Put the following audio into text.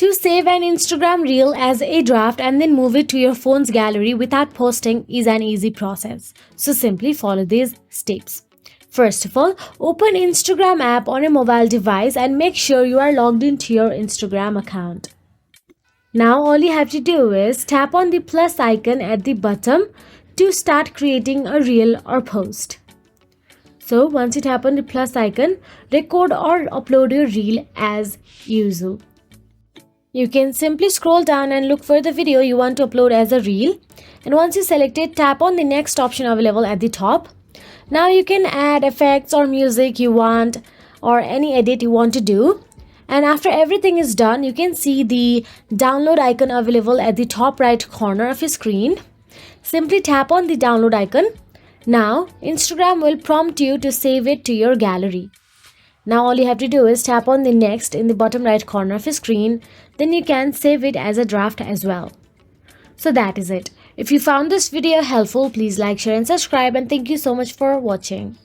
To save an Instagram reel as a draft and then move it to your phone's gallery without posting is an easy process. So simply follow these steps. First of all, open Instagram app on a mobile device and make sure you are logged into your Instagram account. Now all you have to do is tap on the plus icon at the bottom to start creating a reel or post. So once you tap on the plus icon, record or upload your reel as usual. You can simply scroll down and look for the video you want to upload as a reel. And once you select it, tap on the next option available at the top. Now you can add effects or music you want or any edit you want to do. And after everything is done, you can see the download icon available at the top right corner of your screen. Simply tap on the download icon. Now, Instagram will prompt you to save it to your gallery. Now all you have to do is tap on the next in the bottom right corner of your screen. Then you can save it as a draft as well. So that is it. If you found this video helpful, please like, share and subscribe, and thank you so much for watching.